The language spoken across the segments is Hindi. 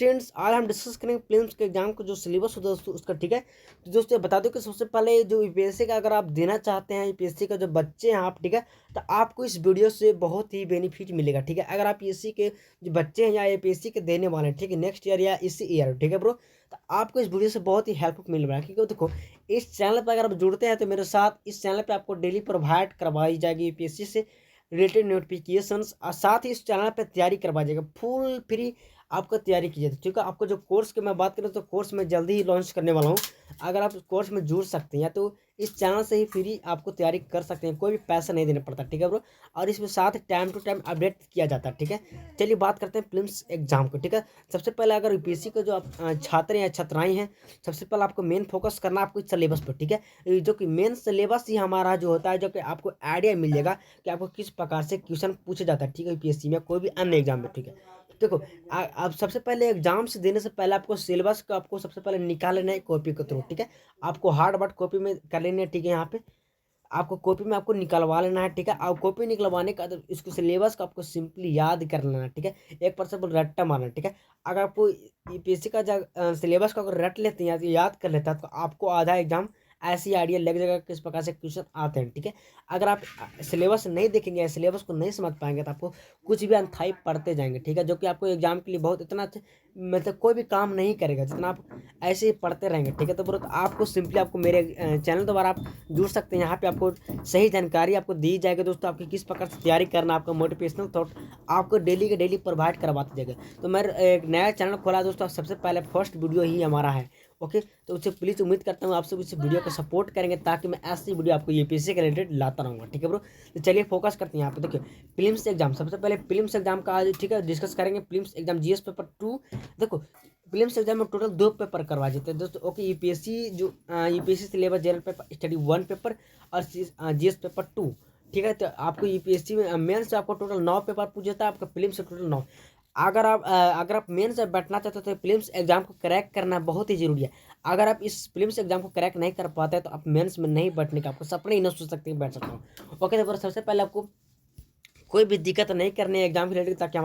स्टूडेंट्स आज हम डिस्कस करेंगे प्रीलिम्स के एग्जाम का जो सिलेबस होता है दोस्तों उसका, ठीक है। तो दोस्तों बता दो कि सबसे पहले जो यूपीएससी का अगर आप देना चाहते हैं, यूपीएससी का जो बच्चे हैं आप, ठीक है, तो आपको इस वीडियो से बहुत ही बेनिफिट मिलेगा, ठीक है। अगर आप यूपीएससी के जो बच्चे हैं या यूपीएससी के देने वाले हैं, ठीक है, नेक्स्ट ईयर या इसी ईयर, ठीक है ब्रो, तो आपको इस वीडियो से बहुत ही हेल्पफुल मिल रहा है, क्योंकि देखो इस चैनल पर अगर आप जुड़ते हैं तो मेरे साथ इस चैनल पर आपको डेली प्रोवाइड करवाई जाएगी यूपीएससी से रिलेटेड नोटिफिकेशंस, और साथ ही इस चैनल पर तैयारी करवा जाएगा फुल फ्री, आपको तैयारी की जाती है, ठीक है। आपको जो कोर्स की मैं बात करूँ तो कोर्स मैं जल्दी ही लॉन्च करने वाला हूँ। अगर आप कोर्स में जुड़ सकते हैं तो इस चैनल से ही फ्री आपको तैयारी कर सकते हैं, कोई भी पैसा नहीं देना पड़ता, ठीक है ब्रो। और इसमें साथ टाइम टू टाइम अपडेट किया जाता है, ठीक है। चलिए बात करते हैं प्रीलिम्स एग्जाम को, ठीक है। सबसे पहले अगर यूपीएससी का जो आप छात्र या छात्राएं हैं, सबसे पहले आपको मेन फोकस करना आपको इस सिलेबस पर, ठीक है। जो कि मेन सिलेबस ही हमारा जो होता है, जो कि आपको आइडिया मिल जाएगा कि आपको किस प्रकार से क्वेश्चन पूछे जाता है, ठीक है, यूपीएससी में कोई भी अन्य एग्जाम में, ठीक है। देखो आप सबसे पहले एग्जाम से देने से पहले आपको सिलेबस का आपको सबसे पहले निकाल लेना है कॉपी के थ्रू, ठीक है। आपको हार्ड वर्ड कॉपी में कर लेनी है, ठीक है। यहाँ पे आपको कॉपी में आपको निकलवा लेना है, ठीक है। और कॉपी निकलवाने का इसको सिलेबस का आपको सिंपली याद कर लेना है, ठीक है। 1% रट्टा मारना, ठीक है। अगर आपको यूपीएससी का सिलेबस का अगर रट लेते हैं, याद कर लेता है, तो आपको आधा एग्जाम ऐसी आइडिया लग जाएगा किस प्रकार से क्वेश्चन आते हैं, ठीक है। अगर आप सिलेबस नहीं देखेंगे, सिलेबस को नहीं समझ पाएंगे, तो आपको कुछ भी अनथाई पढ़ते जाएंगे, ठीक है, जो कि आपको एग्जाम के लिए बहुत इतना मतलब कोई भी काम नहीं करेगा जितना आप ऐसे ही पढ़ते रहेंगे, ठीक है। तो ब्रो आपको सिंपली आपको मेरे चैनल द्वारा आप जुड़ सकते हैं, यहाँ पे आपको सही जानकारी आपको दी जाएगी दोस्तों, आपकी किस प्रकार से तैयारी करना, आपका मोटिवेशनल थॉट आपको डेली के डेली प्रोवाइड करवाते जाएगा। तो मैं एक नया चैनल खोला दोस्तों, सबसे पहले फर्स्ट वीडियो ही हमारा है, ओके। तो उससे प्लीज़ उम्मीद करता हूँ आप सब इस वीडियो को सपोर्ट करेंगे, ताकि मैं ऐसी वीडियो आपको यूपीएससी के रिलेटेड लाता रहूँगा, ठीक है ब्रो। तो चलिए फोकस करते हैं यहाँ पे। देखिए प्रीलिम्स एग्जाम, सबसे पहले प्रीलिम्स एग्जाम का आज, ठीक है, डिस्कस करेंगे। Prelims exam GS paper 2। देखो प्रीलिम्स एग्जाम में टोटल 2 पेपर करवा देते हैं दोस्तों, ओके। यूपीएससी जो UPSC syllabus general paper study 1 paper और जीएस पेपर 2, ठीक है। तो आपको यूपीएससी में मेन से आपको टोटल 9 पेपर पूछ जाता है, आपका प्रीलिम्स से टोटल 9। अगर आप मेन से बैठना चाहते हो तो प्रीलिम्स एग्जाम को क्रैक करना बहुत ही जरूरी है। अगर आप इस प्रीलिम्स एग्जाम को क्रैक नहीं कर पाते तो आप मेंस में नहीं बैठने का आपको सपने ही न सोच सकते बैठ सकता हूँ, ओके। तो सबसे पहले आपको कोई भी दिक्कत नहीं करनी है एग्जाम के रिलेटेड, ताकि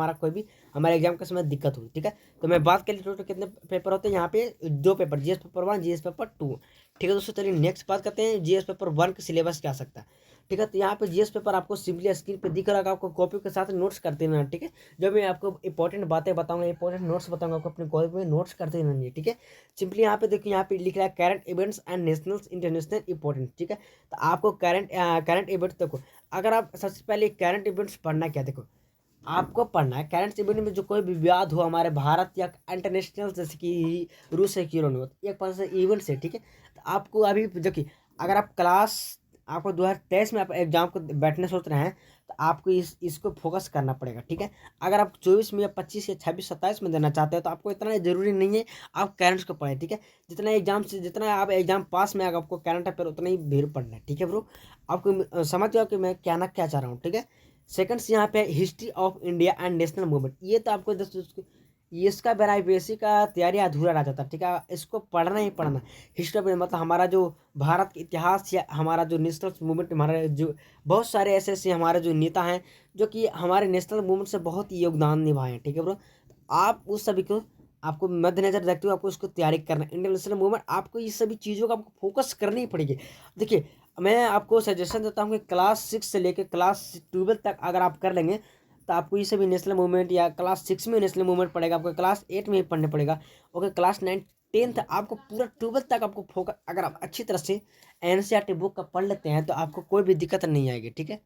हमारे एग्जाम के समय दिक्कत हो, ठीक है। तो मैं बात करी टोटल कितने पेपर होते हैं यहाँ पे, 2 paper, GS paper 1, GS paper 2, ठीक है दोस्तों। चलिए नेक्स्ट बात करते हैं जीएस पेपर 1 का सिलेबस क्या सकता है, ठीक है। तो यहाँ पे जीएस पेपर आपको सिंपली स्क्रीन पे दिख रहा है, आपको कॉपी के साथ नोट्स करते रहना, ठीक है। जब मैं आपको इंपॉर्टेंट बातें बताऊंगा, इंपॉर्टेंट नोट्स बताऊंगा, आपको अपनी कॉपी में नोट्स करते रहना, ठीक है। सिंपली यहाँ पे देखिए, यहाँ पे लिख रहा है current events and national international important, ठीक है। तो आपको करंट इवेंट्स, देखो अगर आप सबसे पहले करंट इवेंट्स पढ़ना क्या, देखो आपको पढ़ना है करंट इवेंट में जो कोई भी विवाद हो हमारे भारत या इंटरनेशनल, जैसे कि रूस है क्यों नहीं होता, एक पास से इवेंट से, ठीक है। तो आपको अभी देखिए, अगर आप आपको 2023 में आप एग्जाम को बैठने सोच रहे हैं, तो आपको इसको फोकस करना पड़ेगा, ठीक है। अगर आप 24 में या 25 या 26 27 में देना चाहते हैं, तो आपको इतना जरूरी नहीं है आप करंट्स को पढ़ें, ठीक है। जितना आप एग्जाम पास में आएगा, आपको करंट अफेयर उतना ही भीड़ पढ़ना है, ठीक है ब्रो। आपको समझ जाओ कि मैं कहना क्या चाह रहा हूँ, ठीक है। सेकंड्स यहाँ पे history of India and national movement, ये तो आपको इसका बिना यूपीएससी का तैयारी अधूरा रह जाता है, ठीक है। इसको पढ़ना ही पढ़ना। हिस्ट्री ऑफ मतलब हमारा जो भारत का इतिहास या हमारा जो नेशनल मूवमेंट, हमारा जो बहुत सारे ऐसे हमारे जो नेता हैं जो कि हमारे नेशनल मूवमेंट से बहुत ही योगदान निभाए हैं, ठीक है ब्रो। आप उस सभी को आपको मद्देनजर रखते हुए आपको उसको तैयारी करना, इंडियन नेशनल मूवमेंट, आपको ये सभी चीज़ों का आपको फोकस करनी ही पड़ेगी। देखिए मैं आपको सजेशन देता हूँ कि क्लास 6 से लेकर क्लास 12 तक अगर आप कर लेंगे, तो आपको ये सभी नेशनल मूवमेंट, या क्लास 6 में नेशनल मूवमेंट पड़ेगा, आपको क्लास 8 में ही पढ़ने पड़ेगा, ओके। क्लास 9 10th आपको पूरा 12 तक आपको फोकस, अगर आप अच्छी तरह से एनसीईआरटी बुक का पढ़ लेते हैं, तो आपको कोई भी दिक्कत नहीं आएगी, ठीक है।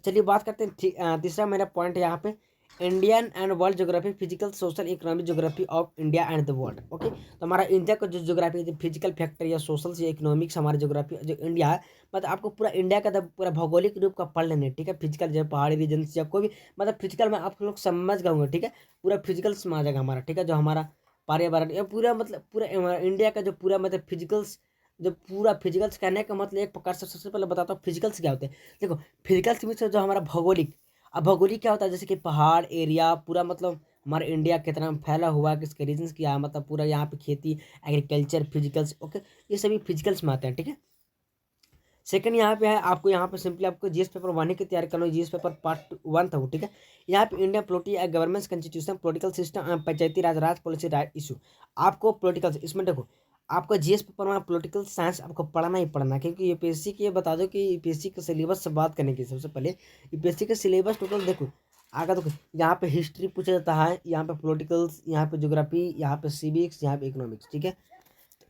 चलिए बात करते हैं तीसरा मेरा पॉइंट यहाँ पे, Indian and world geography, physical social economic geography of India and the world, okay. तो हमारा इंडिया का जो ज्योग्राफी है, फिजिकल फैक्टर या सोशल या इकोनॉमिक्स, हमारा ज्योग्राफी जो इंडिया है, मतलब आपको पूरा इंडिया का पूरा भौगोलिक रूप का पढ़ लेना है, ठीक है। फिजिकल जो पहाड़ी रीजन या कोई भी, मतलब फिजिकल में आप लोग समझ गए, ठीक है। पूरा फिजिकल्स में आ जाएगा हमारा, ठीक है। जो हमारा पर्यावरण या पूरा मतलब पूरा इंडिया का जो पूरा मतलब फिजिकल्स, जो पूरा फिजिकल्स कहने का मतलब एक प्रकार से सबसे पहले बताता हूँ फिजिकल्स क्या होते हैं। देखो फिजिकल्स में से जो हमारा भौगोलिक, अब भौगोलिक क्या होता है, जैसे कि पहाड़ एरिया पूरा, मतलब हमारा इंडिया कितना फैला हुआ है, किसके रीजन्स क्या है, मतलब पूरा यहाँ पे खेती एग्रीकल्चर फिजिकल्स, ओके, ये सभी फिजिकल्स में आते हैं, ठीक है। सेकंड यहाँ पे है आपको यहाँ पे सिंपली आपको जीएस पेपर 1 की तैयारी करना है। जीएस पेपर पार्ट 1 था वो, ठीक है। यहाँ पे India polity government constitution political system Panchayati Raj Raj policy right issue. आपको पॉलिटिकल इसमें देखो आपका जीएस पेपर में पॉलिटिकल साइंस आपको पढ़ना ही पढ़ना है, क्योंकि यूपीएससी की ये बता दो कि यूपीएससी के सिलेबस से बात करने की सबसे पहले यूपीएससी के सिलेबस टोटल देखो आगे देखो यहाँ पे हिस्ट्री पूछा जाता है, यहाँ पे पॉलिटिकल्स, यहाँ पे ज्योग्राफी, यहाँ पे सिविक्स, यहाँ पे इकोनॉमिक्स, ठीक है।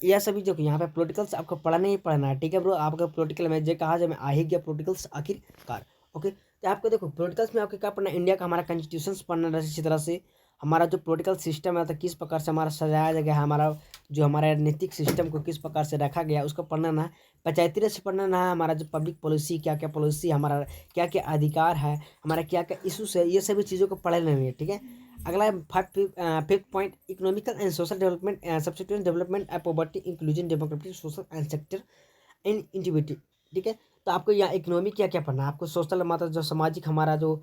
यह सभी जो यहाँ पे पॉलिटिकल्स आपको पढ़ना ही पढ़ना है, ठीक है ब्रो। आपका पॉलिटिकल में जो कहा जाए मैं आ ही गया पॉलिटिकल्स आखिरकार, ओके। तो आपको देखो पॉलिटिकल्स में आपको क्या पढ़ना है, इंडिया का हमारा कॉन्स्टिट्यूशन पढ़ना है, इसी तरह से हमारा जो पॉलिटिकल सिस्टम है तो किस प्रकार से हमारा सजाया गया है, हमारा जो हमारा नीतिक सिस्टम को किस प्रकार से रखा गया उसको पढ़ना ना है। पंचायती राज से पढ़ना ना है, हमारा जो पब्लिक पॉलिसी क्या क्या पॉलिसी, हमारा क्या क्या अधिकार है, हमारा क्या क्या इशूज है, ये सभी चीज़ों को पढ़ लेनी है, ठीक है। अगला है fifth point economical and social development subsequent development poverty inclusion democratic social and sector and integrity, ठीक है। तो आपको यहाँ इकोनॉमी क्या क्या पढ़ना है, आपको सोशल मतलब जो सामाजिक हमारा जो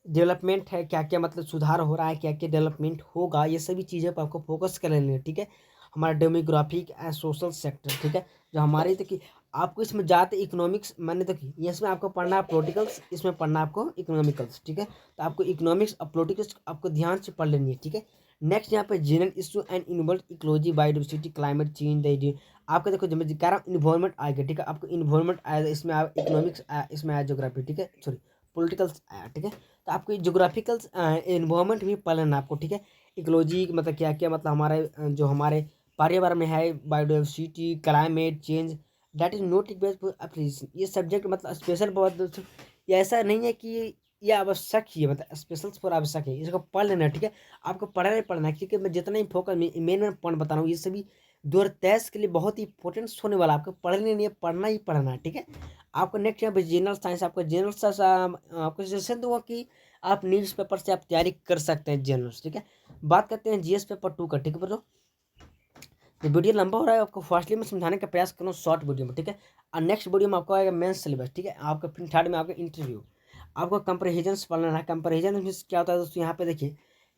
डेवलपमेंट है क्या क्या मतलब सुधार हो रहा है, क्या क्या डेवलपमेंट होगा, ये सभी चीज़ें पर आपको फोकस कर लेनी है, ठीक है। हमारा डेमोग्राफिक एंड सोशल सेक्टर, ठीक है। जो हमारे तक आपको इसमें ज़्यादा इकोनॉमिक्स मैंने तक इसमें आपको पढ़ना है पॉलिटिकल्स, इसमें पढ़ना है आपको इकोनॉमिकल्स, ठीक है। तो आपको इकोनॉमिक्स और पॉलिटिकल्स आपको ध्यान से पढ़ लेनी है, ठीक है। नेक्स्ट यहाँ पे general issue and involve ecology biodiversity climate change आपको देखो जब मैं कह रहा हूँ इन्वायरमेंट आएगा, ठीक है। आपको इन्वायरमेंट आएगा, इसमें इकोनॉमिक्स इसमें आया ज्योग्राफी, ठीक है, सॉरी पॉलिटिकल्स आया, ठीक है। तो आपको जोग्राफिकल इन्वायरमेंट भी पढ़ना आपको, ठीक है। इकोलॉजी मतलब क्या क्या मतलब हमारे जो हमारे पर्यावरण में है, biodiversity climate change that is not please, ये सब्जेक्ट मतलब स्पेशल बहुत, ये ऐसा नहीं है कि ये आवश्यक ही है, मतलब स्पेशल फॉर आवश्यक है, इसको पढ़ लेना, ठीक है। आपको पढ़ना ही पढ़ना है, क्योंकि मैं जितना ही फोकस मेन पॉइंट बता रहा हूँ ये सभी 2023 के लिए बहुत ही इंपॉर्टेंट होने वाला, आपको पढ़ने नहीं है पढ़ना ही पढ़ना है, ठीक है। आपको नेक्स्ट यहाँ पे जनरल साइंस, आपको जनरल साइंस आपको सजेशन दूंगा कि आप न्यूज़पेपर से आप तैयारी कर सकते हैं जनरल, ठीक है। बात करते हैं जीएस पेपर 2 का, ठीक है ब्रो। तो वीडियो लंबा हो रहा है, आपको फास्टली में समझाने का प्रयास करूँ शॉर्ट वीडियो में, ठीक है। और नेक्स्ट वीडियो में आपको आएगा मेन सिलेबस, ठीक है। आपका फिर थर्ड में आपका इंटरव्यू, आपको कंपेरिजन पढ़ना है। कंपेरिजन मीन्स क्या होता है दोस्तों, यहाँ पे देखिए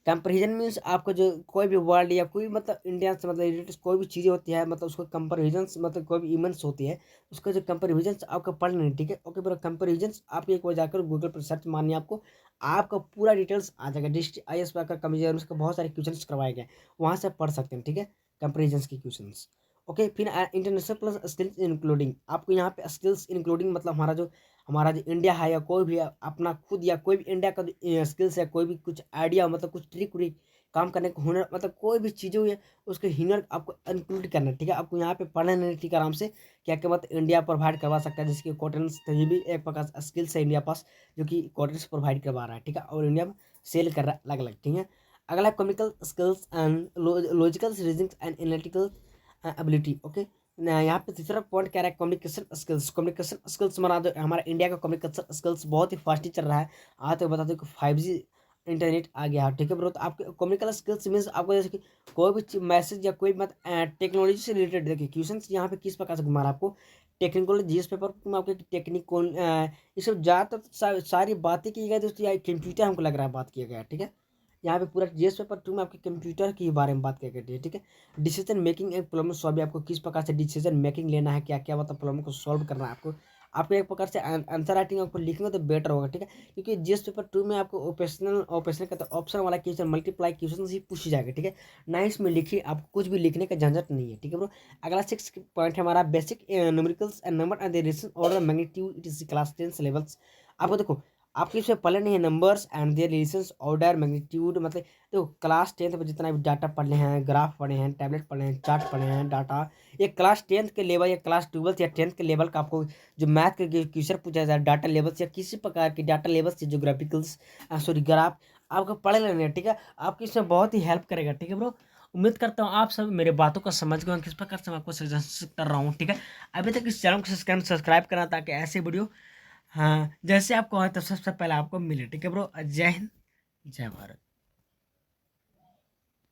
कंपेरिजन मीन्स आपको जो कोई भी वर्ड या कोई मतलब इंडिया से मतलब रिलेटेड कोई भी चीज़ें होती है, मतलब उसको कंपेरिजन मतलब कोई भी इवेंट्स होती है उसका जो कंपेरिजन आपको पढ़ना है, ठीक है। ओके ब्रो, कंपेरिजन आप एक बार जाकर गूगल पर सर्च मानिए, आपको पूरा डिटेल्स आ जाएगा। डिस्ट्रिक्ट आई एस का कंपेरिजन उसका बहुत सारे क्वेश्चन करवाए गए, वहाँ से पढ़ सकते हैं, ठीक है, कंपेरिजन के क्वेश्चंस। ओके, फिर इंटरनेशनल प्लस स्किल्स इंक्लूडिंग, आपको यहाँ पे स्किल्स इंक्लूडिंग मतलब हमारा जो इंडिया है या कोई भी अपना खुद या कोई भी इंडिया का स्किल्स है, कोई भी कुछ आइडिया मतलब कुछ ट्रिक व्रिक काम करने का हुनर मतलब कोई भी चीज़ें हुई है उसके हुनर आपको इंक्लूड करना है, ठीक है। आपको यहाँ पे पढ़ना नहीं, ठीक है, आराम से क्या क्या मतलब इंडिया प्रोवाइड करवा सकता है, जिसकी कॉटन्स ये भी एक प्रकार स्किल्स है इंडिया पास जो कि कॉटन्स प्रोवाइड करवा रहा है, ठीक है, और इंडिया में सेल कर रहा है अलग अलग, ठीक है। अगला comical skills and logical reasoning and analytical ability, okay. यहाँ पे तीसरा पॉइंट क्या रहा है, कम्युनिकेशन स्किल्स। कम्युनिकेशन स्किल्स बना दो, हमारा इंडिया का कम्युनिकेशन स्किल्स बहुत ही फास्ट चल रहा है। आज तो बता दो कि 5G इंटरनेट आ गया है, ठीक है ब्रो। तो आपके कम्युनिकेशन स्किल्स मीन्स आपको जैसे कि कोई भी मैसेज या कोई मत टेक्नोलॉजी से रिलेटेड देखिए क्वेश्चन यहाँ पे किस प्रकार से घुमा आपको टेक्निकल जीएस पेपर में आपके टेक्निकल ये सब ज़्यादातर सारी बातें की गई दोस्तों, या कंप्यूटर हमको लग रहा है बात किया गया, ठीक है। यहाँ पे पूरा जीएस पेपर 2 में आपके कंप्यूटर के बारे में बात करते हैं, ठीक है। Decision making and problem solve, आपको किस प्रकार से डिसीजन मेकिंग लेना है, क्या क्या मतलब प्रॉब्लम को सॉल्व करना है आपको एक प्रकार से आंसर राइटिंग आपको लिखेंगे तो बेटर होगा, ठीक है। क्योंकि जीएस पेपर 2 में आपको ऑप्शनल का तो ऑप्शन वाला क्वेश्चन मल्टीप्लाई क्वेश्चन ही पूछी जाएगा, ठीक है ना। इसमें लिखिए आपको कुछ भी लिखने का झंझट नहीं है, ठीक है ब्रो। अगला 6 पॉइंट है हमारा basic numericals and number and the relation order magnitude, it is class 10 syllabus. आपको देखो आपके इसमें पढ़े नहीं है numbers and their relations order magnitude, मतलब देखो क्लास 10 में जितना भी डाटा पढ़े हैं, ग्राफ पढ़े हैं, टैबलेट पढ़े हैं, चार्ट पढ़े हैं, डाटा ये क्लास 10 के लेवल या क्लास 12 या 10 के लेवल का आपको जो मैथ के क्वेश्चन पूछा जाए डाटा लेवल से या किसी प्रकार के डाटा लेवल से जोग्राफिकल्स सॉरी ग्राफ आपको पढ़ लेना है, ठीक है। आपकी इसमें बहुत ही हेल्प करेगा, ठीक है ब्रो। उम्मीद करता हूँ आप सब मेरे बातों को समझ गए किस प्रकार से मैं आपको सजेशन कर रहा हूँ, ठीक है। अभी तक इस चैनल को सब्सक्राइब करना ताकि ऐसे वीडियो हाँ जैसे आपको है तो सबसे पहले आपको मिले, ठीक है ब्रो। जय हिंद, जय भारत।